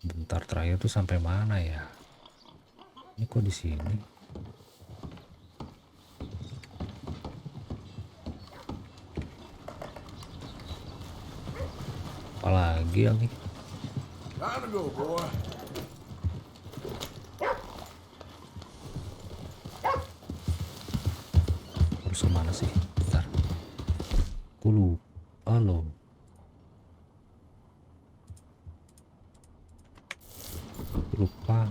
Bentar, terakhir tuh sampai mana ya? Ini kok di sini? Apalagi lagi? Time to go, boy. Harus kemana sih? Bentar. Aku lupa loh. Lupa.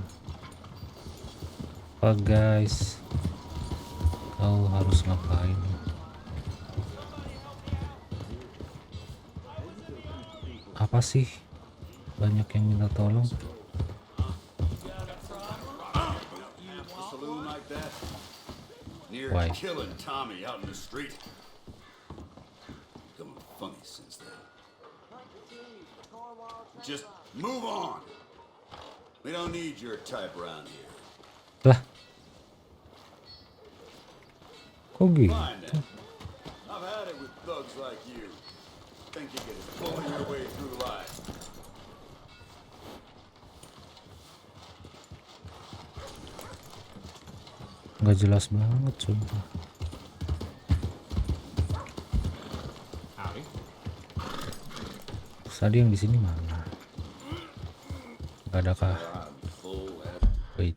Apa guys? Kau harus ngapain? Apa sih? Banyak yang minta tolong. Saloon like that. Near Why? killing Tommy out in the street. Becoming funny since then. Just move on. We don't need your type around here. Lah. Kok gitu? Fine then. I've had it with thugs like you. Think you can bully your way through life. Nggak jelas banget sumpah. Tadi yang di sini mana? Gak ada kah? Wait.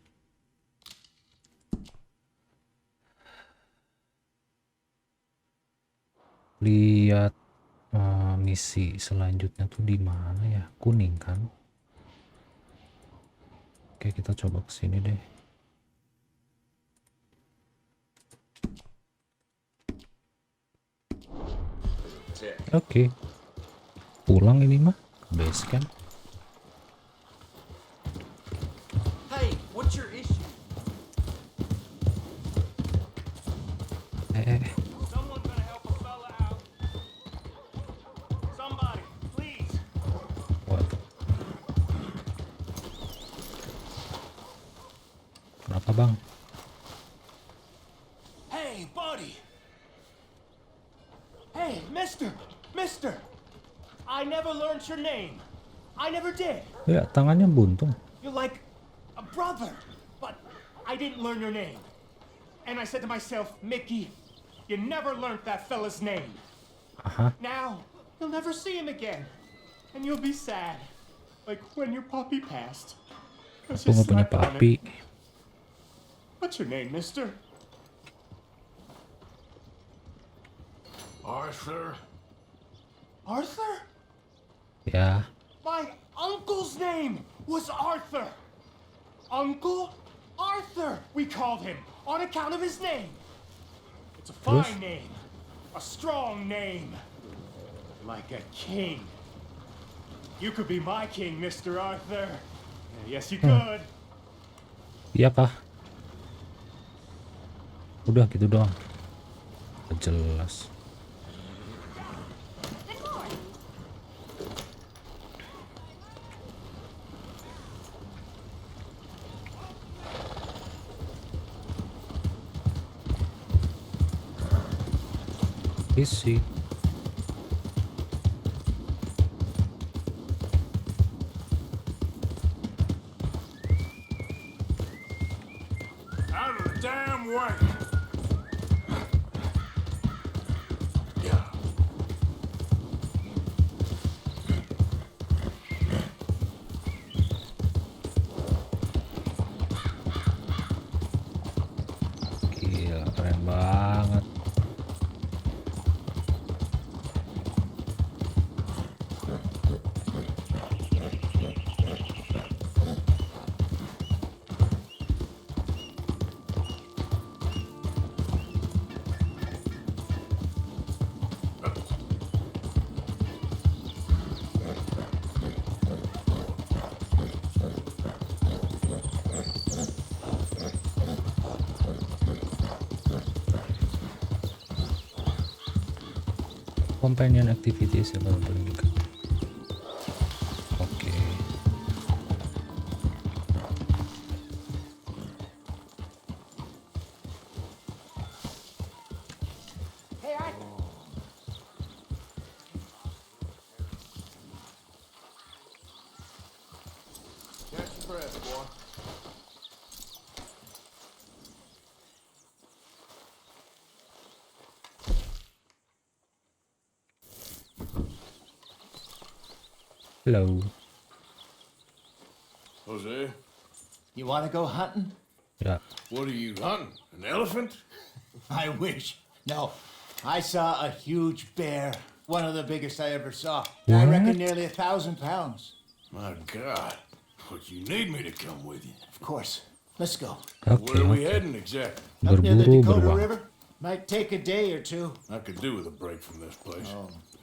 Lihat misi selanjutnya tuh di mana ya? Kuning kan? Oke, kita coba ke sini deh. Oke. Pulang ini mah ke base camp. Hey, what's your issue? Someone gonna help a fella out. Somebody, please. What? Kenapa bang? Hey, buddy. Hey, mister. I never learned your name. I never did. Ya, tangannya buntung. You're like a brother, but I didn't learn your name. And I said to myself, Mickey, you never learned that fella's name. Aha. Now, you'll never see him again. And you'll be sad. Like when your puppy passed. 'Cause Aku you nggak punya slept on papi. it. What's your name, mister? Arthur? Arthur? Ya. My uncle's name was Arthur. Uncle Arthur, we called him on account of his name. It's a Terus? fine name, a strong name, like a king. You could be my king, Mr. Arthur. Yes, you could. Iya kah? Udah gitu doang. Nggak jelas. Isi. Out of the damn way! Yeah. Gila, keren banget. Companion activities ya kalau paling dekat. Oke. Hey, breath, boy. Hello. Jose, You want to go hunting? Ya, what are you hunting? An elephant? I wish. No, I saw a huge bear. One of the biggest I ever saw. I What? reckon nearly 1,000 pounds. My God. But you need me to come with you. Of course. Let's go. oke, Where are we oke. heading exactly? Up near the Berburu Dakota beruang. River. Might take a day or two. I could do with a break from this place.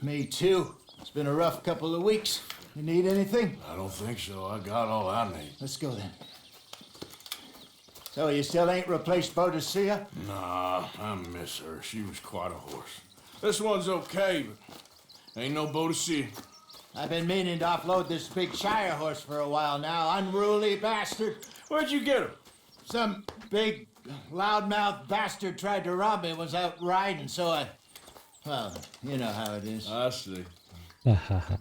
Me too. It's been a rough couple of weeks. You need anything? I don't think so. I got all I need. Let's go then. So you still ain't replaced Boadicea? Nah, I miss her. She was quite a horse. This one's okay, but ain't no Boadicea. I've been meaning to offload this big Shire horse for a while now. Unruly bastard. Where'd you get her? Some big loudmouth bastard tried to rob me. Was out riding, so I... Well, you know how it is. I see. Hahaha.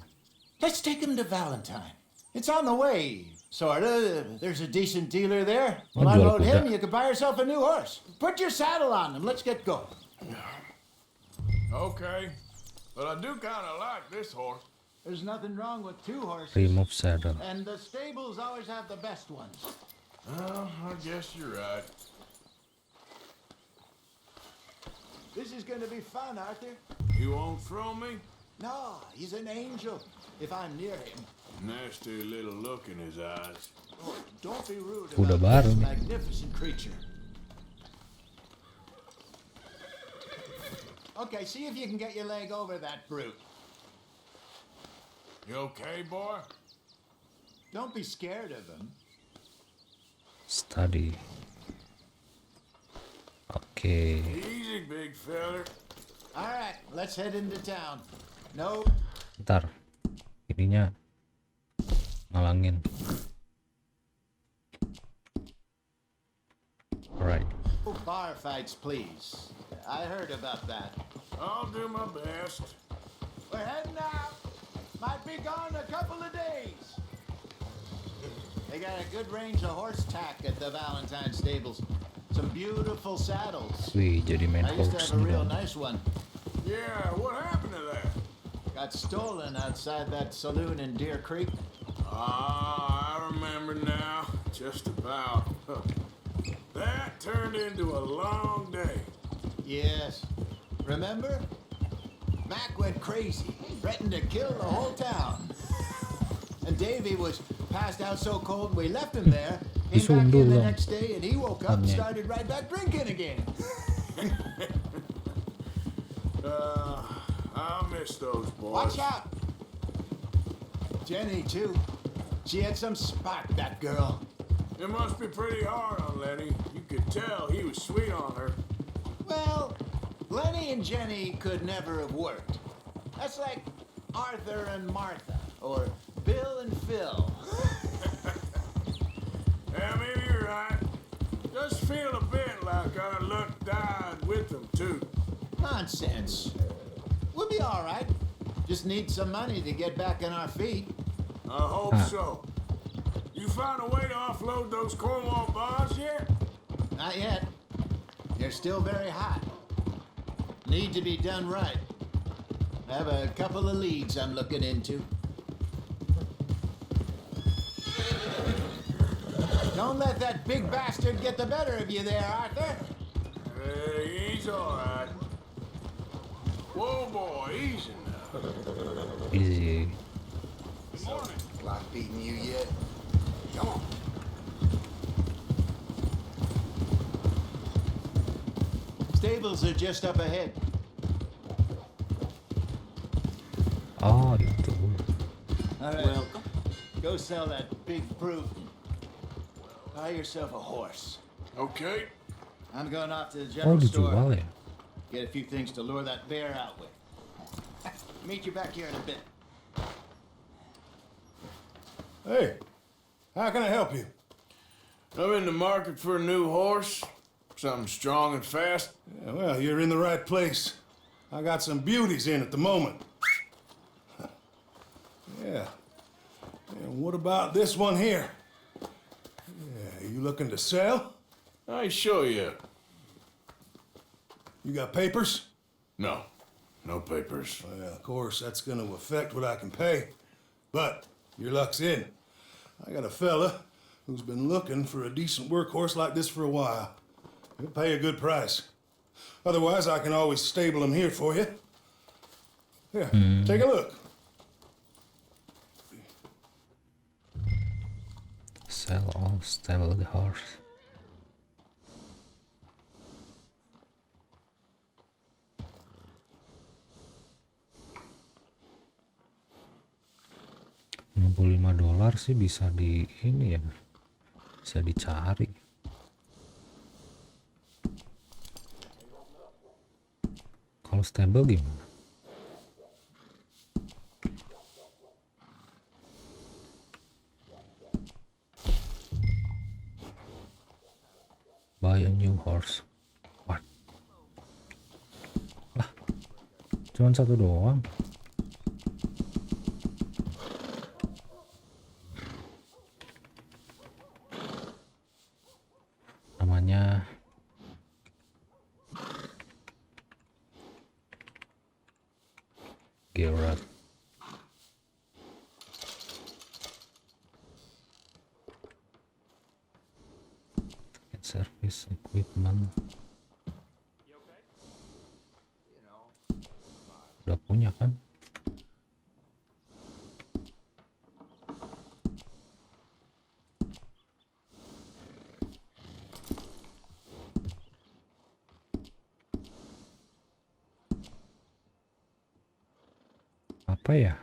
Let's take him to Valentine. It's on the way, sorta. There's a decent dealer there. We'll I'll unload go with him, that. you can buy yourself a new horse. Put your saddle on him. Let's get going. Okay. But I do kind of like this horse. There's nothing wrong with two horses. Remove saddle. And the stables always have the best ones. Well, I guess you're right. This is going to be fun, Arthur. You won't throw me? No, he's an angel. If I'm near him. Nasty little look in his eyes. Oh, don't be rude Udah about baru this nih. magnificent creature. Okay, see if you can get your leg over that brute. You okay, boy? Don't be scared of him. Study. Oke. Easy, big feller. All right, let's head into town. No, Ntar. Ininya ngalangin. Alright. bar fights, please. I heard about that. I'll do my best. We're heading out. Might be gone a couple of days. They got a good range of horse tack at the Valentine stables. Some beautiful saddles. Wih, jadi main I used to horse have a nih real dong. nice one. Yeah, what happened to that? Got stolen outside that saloon in Deer Creek. Ah, I remember now. Just about. That turned into a long day. Yes. Remember? Mac went crazy, threatened to kill the whole town. And Davy was passed out so cold we left him there. Came back Disundul in the dong. next day and he woke up and Aneh. started right back drinking again. I miss those boys. Watch out! Jenny, too. She had some spark, that girl. It must be pretty hard on Lenny. You could tell he was sweet on her. Well, Lenny and Jenny could never have worked. That's like Arthur and Martha, or Bill and Phil. Yeah, maybe you're right. Just feel a bit like our luck died with them, too. Nonsense. We'll be all right. Just need some money to get back on our feet. I hope so. You found a way to offload those Cornwall bonds yet? Not yet. They're still very hot. Need to be done right. I have a couple of leads I'm looking into. Don't let that big bastard get the better of you there, Arthur. Hey, he's all right. Whoa, boy, easy now. Easy. Good morning. Clock beating you yet? Come on. Stables are just up ahead. Oh, itu. All right. Go sell that big brute. Buy yourself a horse. Okay. I'm going off to the Oh, general store. dijual ya? Get a few things to lure that bear out with. Meet you back here in a bit. Hey, how can I help you? I'm in the market for a new horse. Something strong and fast. Yeah, well, you're in the right place. I got some beauties in at the moment. Yeah. And what about this one here? looking to sell? I show you. You got papers? No. No papers. Well, of course, that's gonna affect what I can pay. But your luck's in. I got a fella who's been looking for a decent workhorse like this for a while. He'll pay a good price. Otherwise, I can always stable him here for you. Here, take a look. Sell all stable horse. $65 sih bisa di ini ya, bisa dicari. Kalau stable gimana? Buy a new horse. What? Lah, cuman satu doang. Namanya Gerard. Service equipment. Udah punya kan? Apa ya?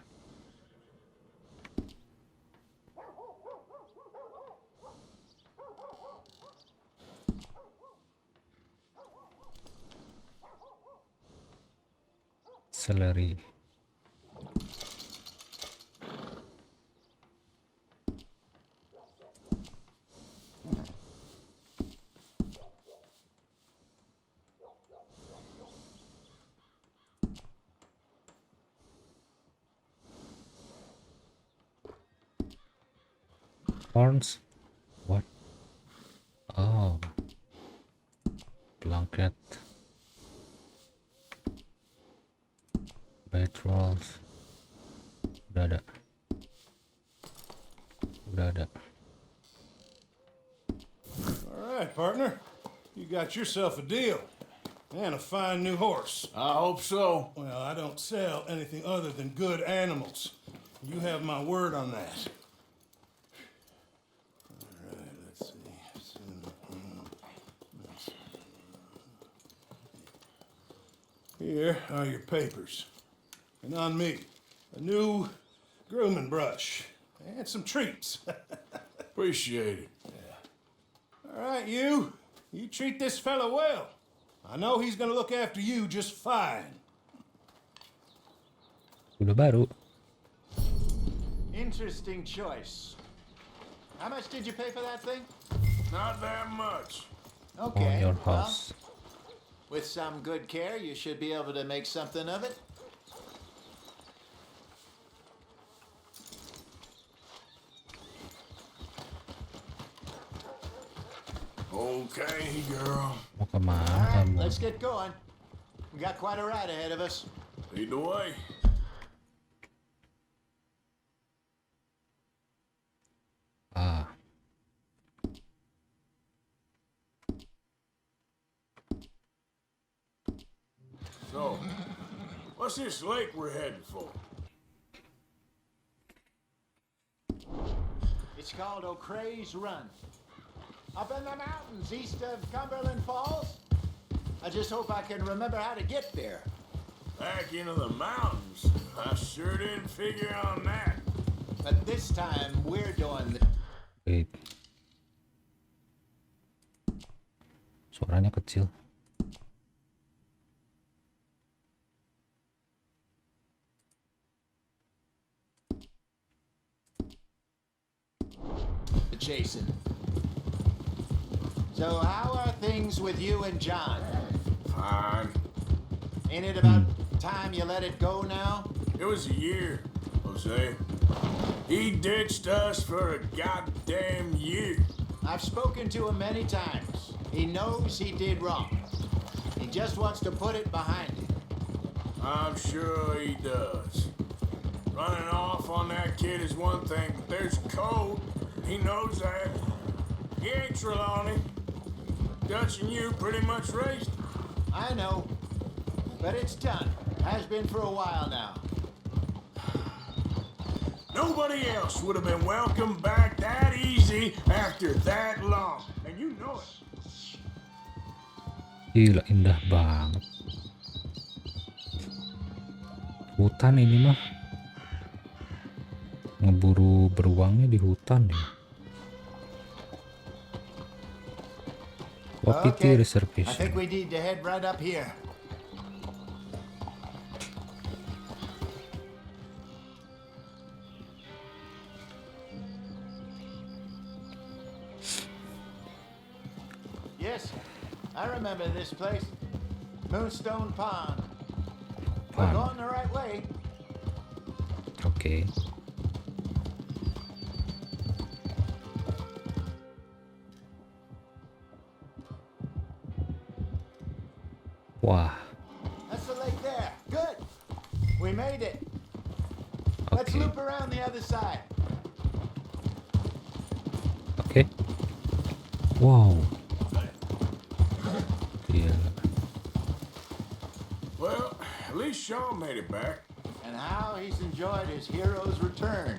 Celery. Horns. What? Oh. Blanket. Petrols. Udah ada. All right, partner. You got yourself a deal. And a fine new horse. I hope so. Well, I don't sell anything other than good animals. You have my word on that. All right, let's see. Here are your papers. And on me, a new grooming brush and some treats. Appreciate it. All right, you treat this fella well. I know he's gonna look after you just fine. Udah baru. Interesting choice. How much did you pay for that thing? Not that much. Okay. On your well, house. with some good care, you should be able to make something of it. Okay, girl. Mau kemana All right, kamu? let's get going. We got quite a ride ahead of us. Lead the way. Ah, So, what's this lake we're heading for? It's called O'Creagh's Run. Up in the mountains east of Cumberland Falls. I just hope I can remember how to get there. Back into the mountains? I sure didn't figure on that. But this time we're doing the... wait. Suaranya kecil. chasing. So how are things with you and John? Fine. Ain't it about time you let it go now? It was a year, Jose. He ditched us for a goddamn year. I've spoken to him many times. He knows he did wrong. He just wants to put it behind him. I'm sure he does. Running off on that kid is one thing, but there's code. He knows that. He ain't Trelawney. Dutch and you pretty much raised him. I know. But it's done. Has been for a while now. Nobody else would have been welcomed back that easy after that long. And you know it. Gila, indah banget. Hutan ini mah. Ngeburu beruangnya di hutan ya. Wapiti I reservation. think we need to head right up here. Yes, I remember this place. Moonstone Pond. We're Pond. going the right way. Oke. Wah, That's the lake there. Good. We made it. Let's oke. loop around the other side. Oke. Wow. Gila. Well, at least Sean made it back. And how he's enjoyed his hero's return.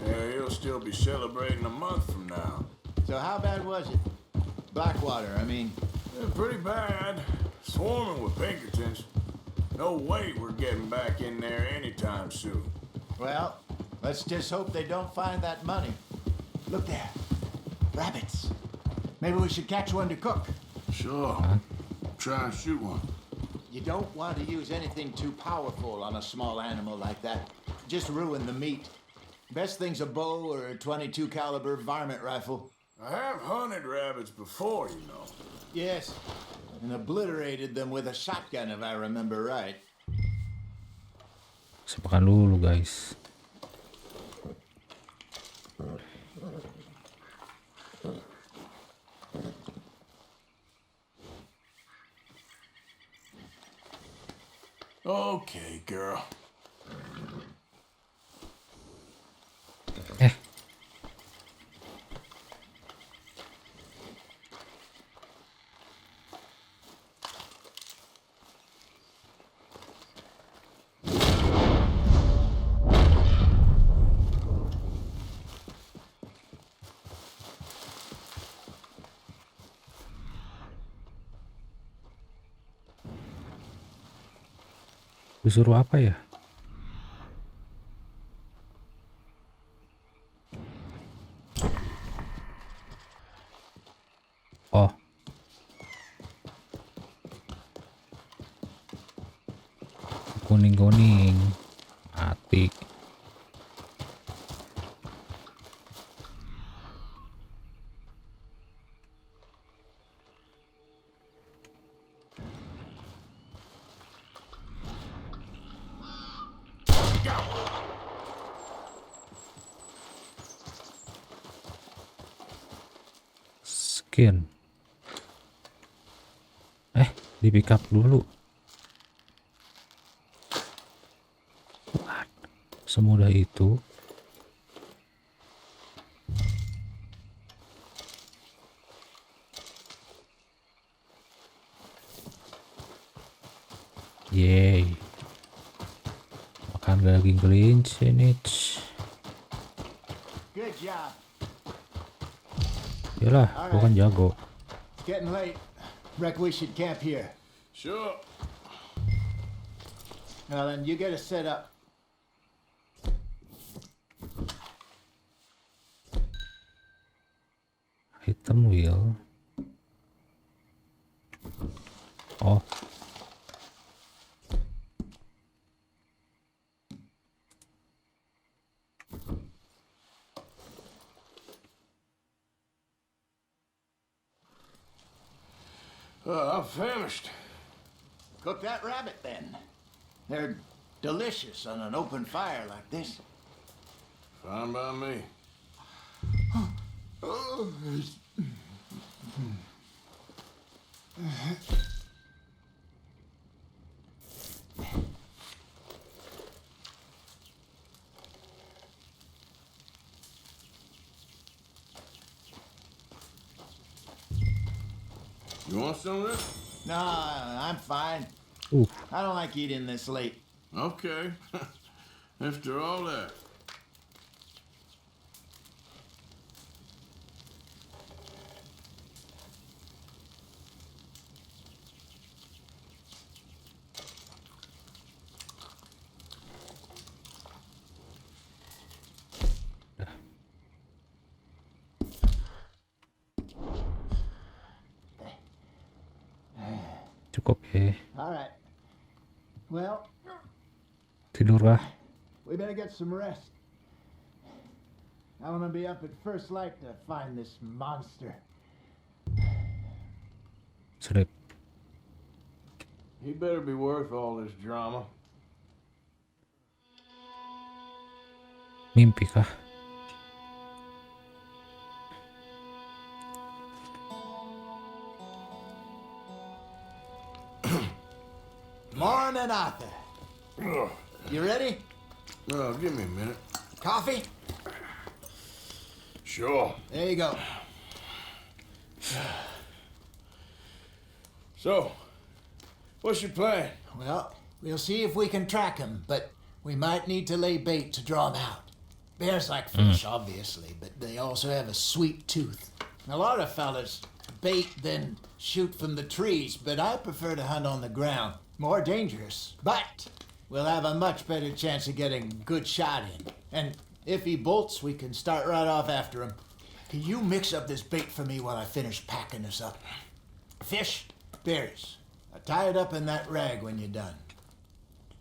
Yeah, he'll still be celebrating a month from now. So how bad was it? Blackwater, I mean. Yeah, pretty bad. Swarming with Pinkertons. No way we're getting back in there anytime soon. Well, let's just hope they don't find that money. Look there. Rabbits. Maybe we should catch one to cook. Sure. Huh? Try and shoot one. You don't want to use anything too powerful on a small animal like that. Just ruin the meat. Best thing's a bow or a 22 caliber varmint rifle. I have hunted rabbits before, you know. Yes, and obliterated them with a shotgun if I remember right. Saya makan dulu guys. Okay, girl. Eh, disuruh apa ya? Oh, kuning-kuning, mati. Skin. Di pick up dulu. What? Semudah itu. Yeay. Makan daging kelinci nih. Good job. Yalah, gua kan jago. It's getting late. Reckon we should camp here. Sure. Now then, you get us set up. Item wheel. Oh. I'm famished. Cook that rabbit then. They're delicious on an open fire like this. Fine by me. Oh, You want some of this? No, I'm fine. Uh, I don't like eating this late. Okay. After all that. cukup ya. All right. Well, Tidur lah. we better get some rest. I want to be up at first light to find this monster. Sudah He better be worth all this drama. mimpi kah? Morning, Arthur. You ready? Oh, give me a minute. Coffee? Sure. There you go. So, what's your plan? Well, we'll see if we can track him, but we might need to lay bait to draw him out. Bears like fish, obviously, but they also have a sweet tooth. A lot of fellas bait then shoot from the trees, but I prefer to hunt on the ground. More dangerous, but we'll have a much better chance of getting a good shot in. And if he bolts, we can start right off after him. Can you mix up this bait for me while I finish packing this up? Fish, berries. I'll tie it up in that rag when you're done.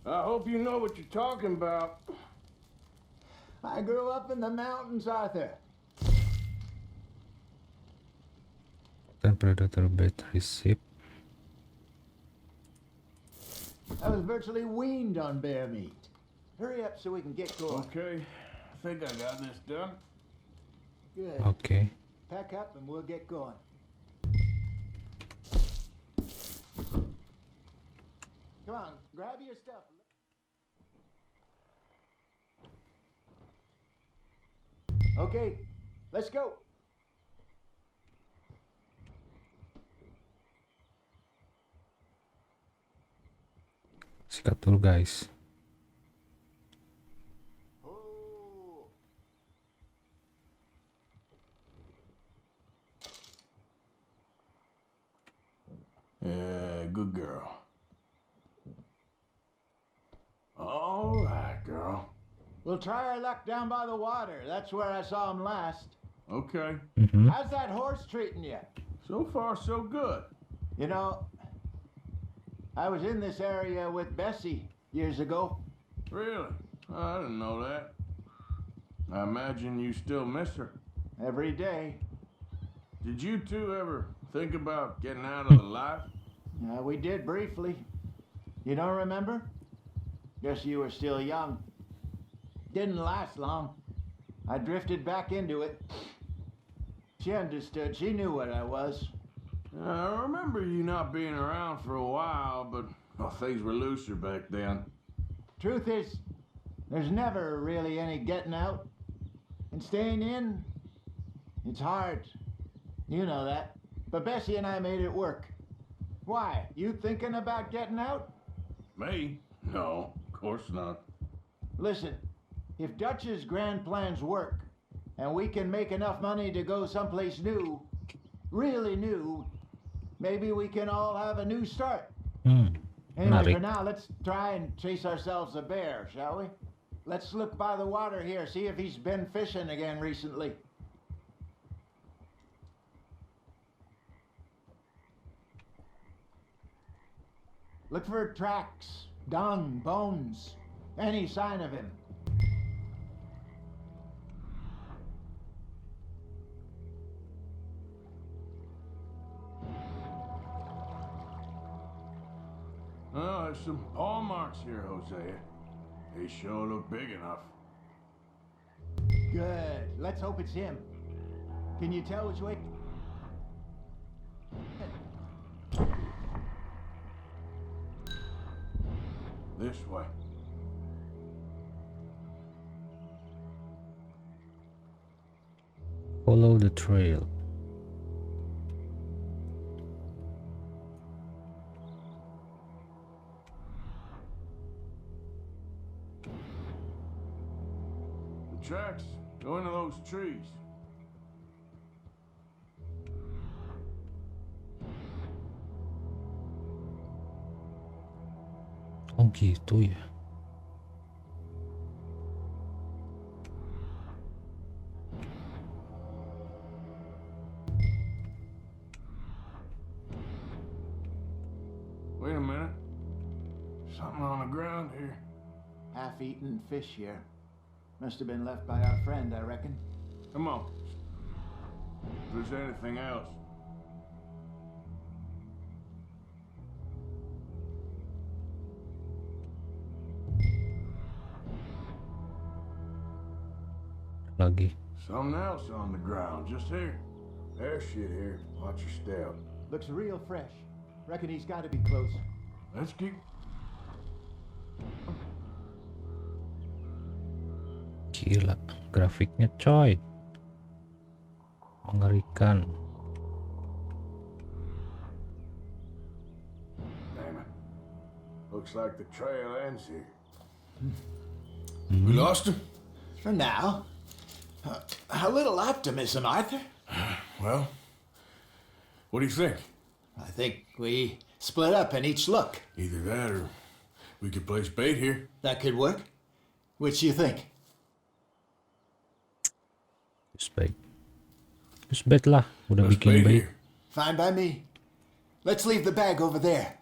I hope you know what you're talking about. I grew up in the mountains, Arthur. Dan predator bait receipt. I was virtually weaned on bear meat. Hurry up so we can get going. Okay, I think I got this done. Good. Oke. Pack up and we'll get going. Come on, grab your stuff. Okay, let's go. Sikat dulu guys. Oh. Yeah, good girl. All right, girl. We'll try our luck down by the water. That's where I saw him last. Okay. How's that horse treating you? So far, so good. You know, I was in this area with Bessie years ago. Really? I didn't know that. I imagine you still miss her. Every day. Did you two ever think about getting out of the life? We did briefly. You don't remember? Guess you were still young. Didn't last long. I drifted back into it. She understood. She knew what I was. I remember you not being around for a while, but well, things were looser back then. Truth is, there's never really any getting out. And staying in, it's hard. You know that. But Bessie and I made it work. Why? You thinking about getting out? Me? No, of course not. Listen, if Dutch's grand plans work, and we can make enough money to go someplace new, really new, maybe we can all have a new start. Anyway, Menarik. for now, let's try and chase ourselves a bear, shall we? Let's look by the water here, see if he's been fishing again recently. Look for tracks, dung, bones, any sign of him. Oh, there's some paw marks here, Hosea. They sure look big enough. Good. Let's hope it's him. Can you tell which way? This way. Follow the trail. trees. Oh gitu ya. Wait a minute. Something on the ground here. Half-eaten fish here. Must have been left by our friend, I reckon. Come on. If there's anything else. Lagi. Something else on the ground, just here. There's shit here. Watch your step. Looks real fresh. Reckon he's got to be close. Let's keep. Gila, grafiknya coy. Mengerikan. Damn it. Looks like the trail ends here. We lost him? For now. A little optimism, Arthur. Well, what do you think? I think we split up and each look. Either that or we could place bait here. That could work. Which you think? Use bait lah. Udah Let's bikin bait bait. here. Fine by me. Let's leave the bag over there.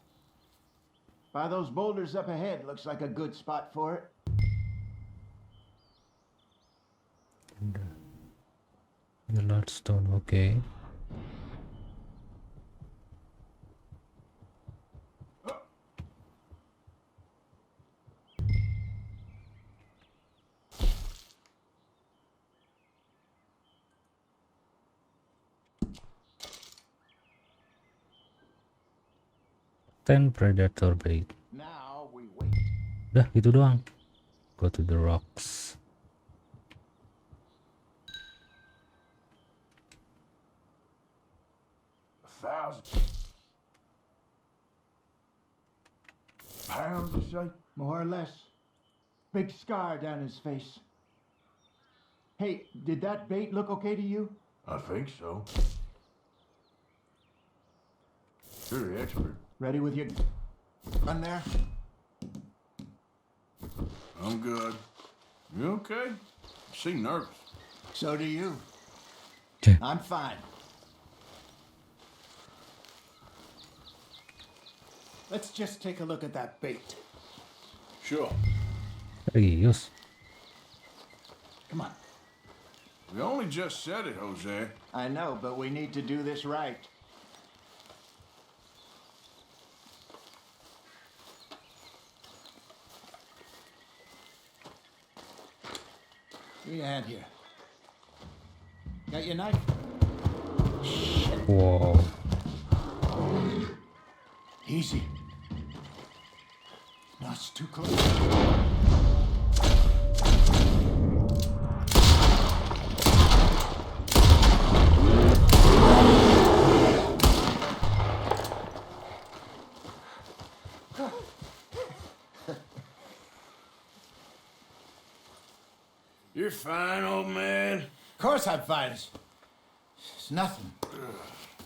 By those boulders up ahead, looks like a good spot for it. The Lordstone, okay. Ten predator bait. Now we wait. Udah gitu doang. Go to the rocks. £1,000 you say? More or less. Big scar down his face. Hey, did that bait look okay to you? I think so. You're the expert. Ready with your gun there? I'm good. You okay? You seem nervous. So do you. Okay. I'm fine. Let's just take a look at that bait. Sure. Serius. Come on. We only just said it, Jose. I know, but we need to do this right. Give me a hand here. Got your knife? Wow. Easy. No, it's too close. You're fine, old man. Of course I'm fine. It's nothing.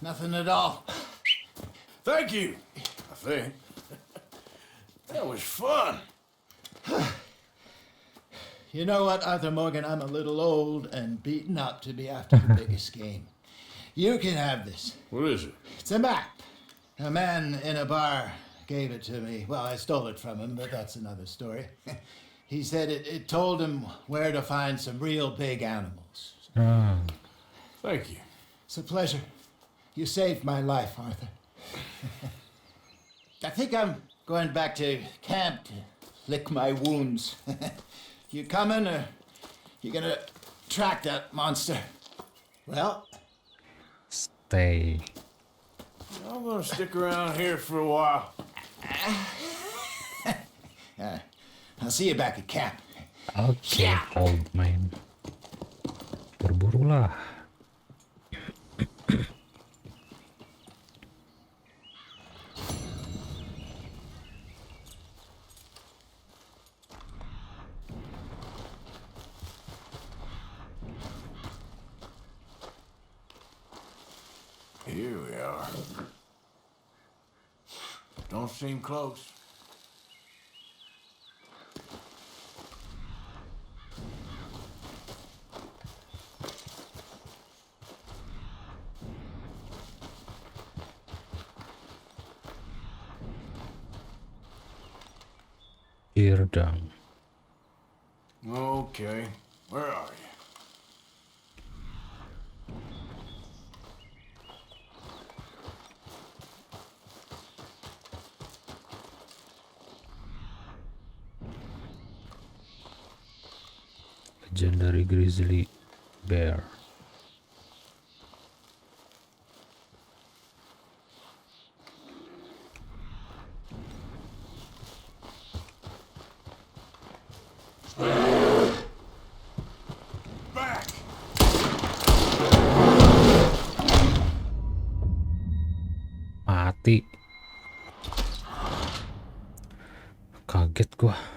Nothing at all. Thank you. I think. That was fun. You know what, Arthur Morgan? I'm a little old and beaten up to be after the biggest game. You can have this. What is it? It's a map. A man in a bar gave it to me. Well, I stole it from him, but that's another story. He said it told him where to find some real big animals. Ah, Thank you. It's a pleasure. You saved my life, Arthur. I think I'm going back to camp to lick my wounds. You coming, or you gonna track that monster? Well, stay. I'm gonna stick around here for a while. I'll see you back at camp. Okay, old man. Berburulah. Here we are. Don't seem close. Girdang. Okay, where are you? Legendary grizzly bear. Back! Mati. Kaget gua.